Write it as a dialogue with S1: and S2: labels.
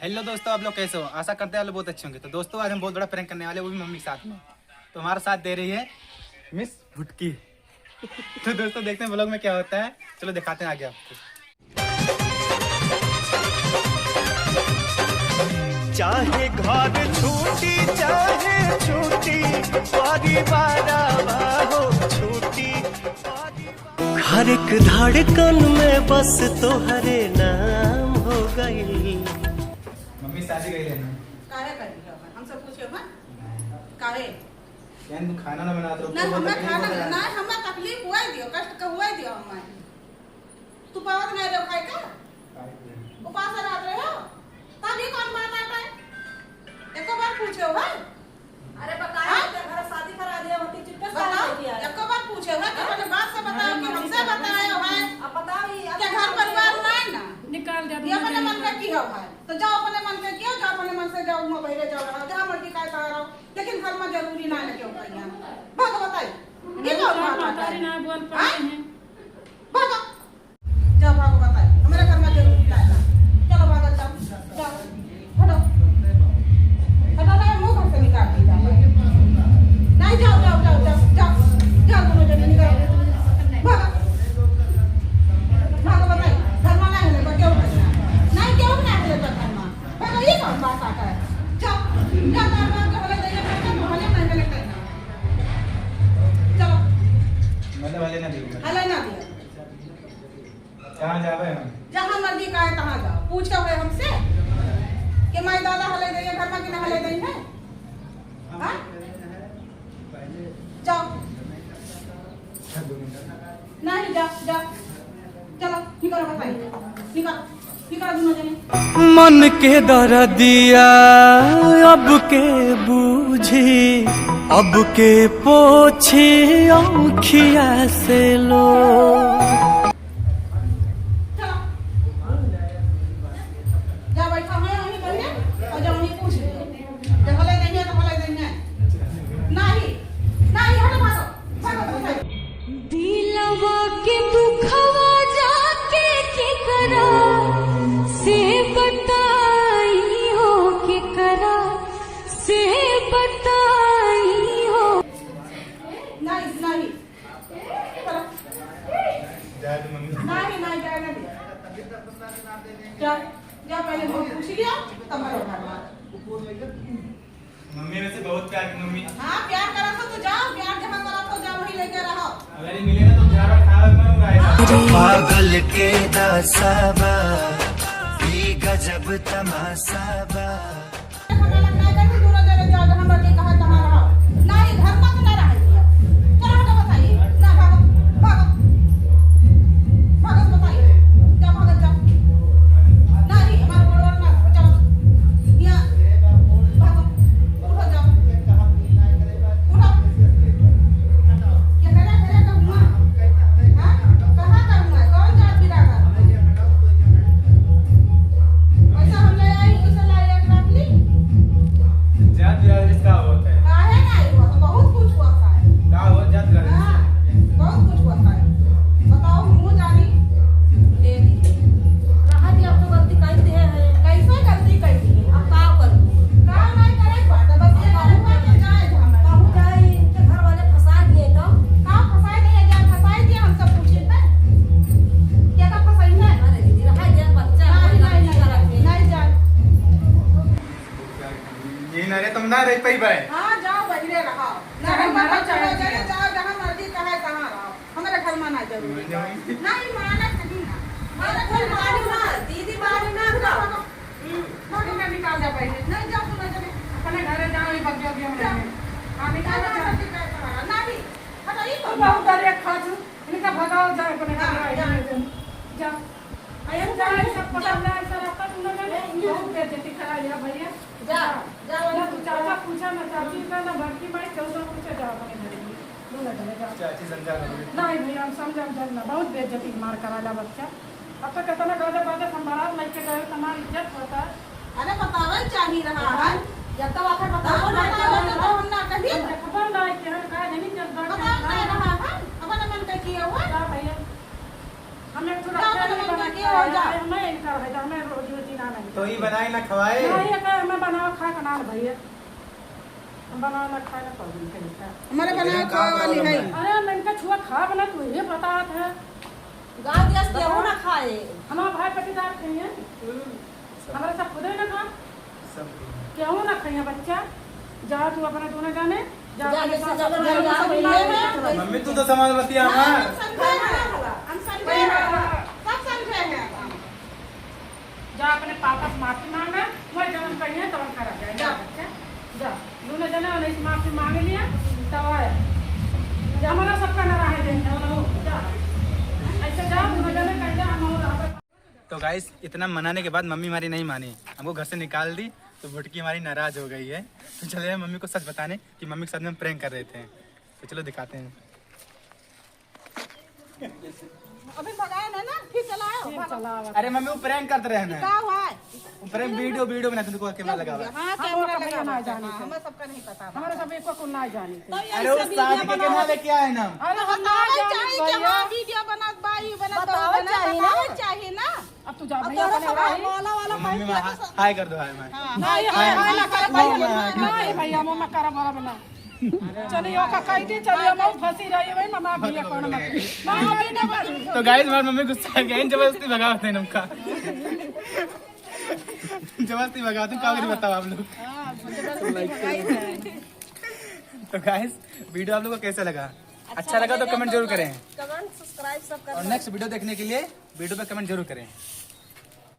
S1: Hello दोस्तों, आप लोग कैसे हो? आशा करते हैं आप लोग बहुत अच्छे होंगे। तो दोस्तों आज हम बहुत बड़ा प्रैंक करने वाले, वो भी मम्मी के साथ में। तो हमारा साथ दे रही है मिस भुटकी। तो दोस्तों देखते हैं व्लॉग में क्या होता है। चलो दिखाते हैं आगे आपको।
S2: चाहे घर छूटी चाहे छूटी परिवार हो छूटी, हर एक धड़कन में बस तोहरे नाम हो गई।
S1: मम्मी शादी गई लेना
S3: काहे करी हो हमसे पूछे हो काहे
S1: यानी तू खाना ना बना तो
S3: ना हमें खाना ना हमें तकलीफ हुआ दियो, कष्ट का हुआ दियो हमें। तू पावत नहीं रहो खाए का उपास रात रहे हो तभी कौन बात आता है? एको बार पूछे हो भाई?
S4: अरे बताया घर शादी करा दिया होती चिट्टा साल किया है।
S3: एको बार पूछे हो कि अपने बात से बताओ कि हमसे बताए हो भाई?
S4: अब बताओ
S3: क्या घर परिवार नहीं ना
S4: निकाल दे
S3: ये अपने मन का की हो भाई? तो जाओ अपने मन का कियो, जाओ अपने मन से जाओ मोबाइल जाओ रहो जहां मर्जी काय कर रहो, लेकिन घर में जरूरी ना है क्यों कहिया भाग बताई ये कौन बात है?
S4: ना बोल पाए हैं
S3: भागो जाओ भागो बताइए हमारे घर में जरूर लाना। चलो भागो जाओ जाओ हटो हटो ना मुंह घर से निकाल दी जाओ नहीं जाओ जाओ जाओ जाओ जाओ जाओ दोनों जने निकाल भागो भागो बताइए घर में नहीं है क्यों नहीं क्यों नहीं है घर में भागो ये कौन बात आता है? जाओ जाओ बार के बोले जाइए करना भले नहीं बोले करना चलो
S1: मतलब वाले ना दियो
S3: हले ना दिया
S1: कहां जावे हम?
S3: जहाँ मर्जी का है तहाँ जाओ। पूछो है हमसे कि माई दादा हले गई है घर में कि ना हले गई है? हाँ? जाओ नहीं जाओ जाओ चलो निकलो बताइए निकलो निकलो दोनों जने।
S2: मन के दर्दिया अब के बूझी, अब के पोछी आँखिया से लो।
S3: जा बैठा है वहीं बढ़िया और जा वहीं पूछ ले जब हले नहीं है तो हले नहीं है नहीं नहीं हटो भागो भागो भागो
S5: दिलवा के दुखवा जाके केकरा से बताई हो, केकरा से बताई हो।
S3: नहीं नहीं चलो
S1: जा तू मम्मी।
S3: नहीं नहीं जाए ना दिया जा जा पहले वो पूछ लिया तब करो घर
S1: मम्मी में से बहुत प्यार की मम्मी।
S3: हाँ प्यार करा तो जाओ प्यार जहाँ करा तो जाओ वहीं लेके रहो।
S1: अगर ये मिले ना तो जा रहा खावा मैं उड़ाएगा।
S2: पागल के दासाबा ये गजब तमासाबा।
S3: हमें लगता है कि दूर जगह जाओ जहाँ मर्जी कहा तहाँ रहो नहीं घर में तो ना रहिए। चलो हटो बताइए ना भागो भागो भागो बताइए जाओ भागो जाओ नहीं हमारे बड़ों ना चलो यहाँ भागो उठो जाओ उठो क्या करे करूँगा हाँ कहाँ करूँगा कौन जात बिरागा वैसा हम ले आई वैसा लाई एक रख ली
S1: जात बिरादरी इसका होता है।
S3: काहे नहीं हुआ तो बहुत कुछ हुआ है
S1: का हो जात बिरादरी?
S3: हाँ बहुत कुछ हुआ है बताओ मुँह जानी दे दी
S4: रहा जी अब तो गलती कर दी है
S3: कैसे गलती कर दी
S4: अब का करूं?
S3: का नहीं करे बात बस ये कहूँगा कि जाए जहाँ
S4: कहूं जाए इनके घर वाले फंसा दिए तो
S3: का फंसाई दिए जा फंसाई दिए हम सब पूछे पे क्या का फंसाई है
S4: अरे दीदी रहा जी बच्चा
S3: नहीं
S4: कोई
S3: नहीं
S4: गलती कर रखे
S3: नहीं जाए
S1: ये ना रे तुम ना रह पाई भाई।
S3: हाँ जाओ बजरे रहो ना हमारा चलो चले जाओ जहाँ मर्जी कहे तहाँ रहो हमारे घर में ना जरूरी नहीं माना नहीं ना हमारे घर में
S4: मारी ना दीदी मारी ना का
S3: थोड़ी ना निकाल जा पहले नहीं जाओ सुनो चले
S4: अपने घर जाओ ये बग्गे बग्गे में
S3: हाँ निकाल जा नहीं हटाइए तो
S4: बहुत डर खा तू इनका भगाओ जाओ अपने घर जा आया जाए सब पता ना ऐसा रखा तुम लोग ने बहुत बेइज्जती करा लिया भैया जा जा ना तू चाचा पूछा ना चाची का ना भक्ति माई क्यों तो पूछे जाओ अपने घर में बोला चले जाओ
S1: चाची समझा लो।
S4: नहीं भैया हम समझा ना बहुत बेइज्जती मार कराला बच्चा अब तो कहता ना गले बाते संभाला नहीं के गए तुम्हारी इज्जत होता है।
S3: अरे बतावे चाहिए रहा है
S4: जब तक आखिर बताओ
S3: बताओ
S4: ना
S3: तो हम ना कहिए
S4: खबर ना है कि हम का नहीं चलता
S3: बताओ नहीं रहा है अपने मन का किया हुआ
S4: भैया हमें थोड़ा
S3: जाओ,
S4: अच्छा
S3: अपने
S4: नहीं
S3: मन का
S4: बना
S3: किया हो, जाओ।
S4: हमें इनका है हमें रोजी रोटी ना नहीं
S1: तो ये बनाए ना खवाए।
S4: नहीं ये कहे मैं बनाओ खा के ना भैया हम बनाओ ना खाए ना पौधे के
S3: हमारे बनाए खावा वाली है।
S4: अरे मैं इनका छुआ खा बना तू ये बतात है
S3: गाय दिया केहू ना खाए।
S4: हमारा भाई पटीदार खाइए हमारे सब खुदे ना खा
S1: सब
S4: क्यों ना खाइए बच्चा जा तू अपने दोनों जाने जा
S3: जाने से जब
S1: मम्मी तू तो समझ बतिया हमार।
S3: हम समझे हैं सब समझे हैं।
S4: जा अपने पापा से माफी मांगा मैं जन्म कहिए तब करा जाए जा बच्चा जा दोनों जने उन्हें से माफी मांग लिया तब आए जा हमारा सबका ना रहे देंगे जा ऐसे जा दोनों जने कह जा हम
S1: तो गाइस इतना मनाने के बाद मम्मी हमारी नहीं मानी, हमको घर से निकाल दी। तो भुटकी हमारी नाराज हो गई है। तो चले मम्मी को सच बताने कि मम्मी के साथ में हम प्रैंक कर रहे थे। तो चलो दिखाते हैं।
S3: अभी भगाए ना फिर चलाओ।
S1: अरे मम्मी वो प्रैंक करते रहे ना,
S3: क्या हुआ है?
S1: वो प्रैंक वीडियो बनाते तुमको कैमरा लगा हुआ है।
S3: हाँ कैमरा लगा ना जाने हमें सबका नहीं पता।
S4: हमारे सब एक को ना जाने थे
S1: अरे वो शादी के कैमरा लेके आए ना।
S4: अरे हम ना
S3: चाहिए
S4: जाने
S3: कि
S4: भैया
S3: हाँ वीडियो बना बाई बना बताओ चाहिए ना।
S4: अब तू जा भैया अपने भाई
S3: वाला
S1: मम्मी में हाय कर दो, हाय मैं।
S4: नहीं हाय ना कर भैया नहीं भैया मम्मा करा बड़ा बना चलिए का कह दी चलिए मैं फंसी रही भाई मम्मा भैया कौन मत
S1: तो गाइस हमारी मम्मी गुस्सा गए, जबरदस्ती भगाते हैं उनका। जबरदस्ती भगाते हैं, क्या करें बताओ आप लोग। तो गाइस वीडियो आप लोग को कैसा लगा? अच्छा लगा तो कमेंट जरूर करें
S3: कमेंट सब्सक्राइब सब
S1: और नेक्स्ट वीडियो देखने के लिए वीडियो पे कमेंट जरूर करें।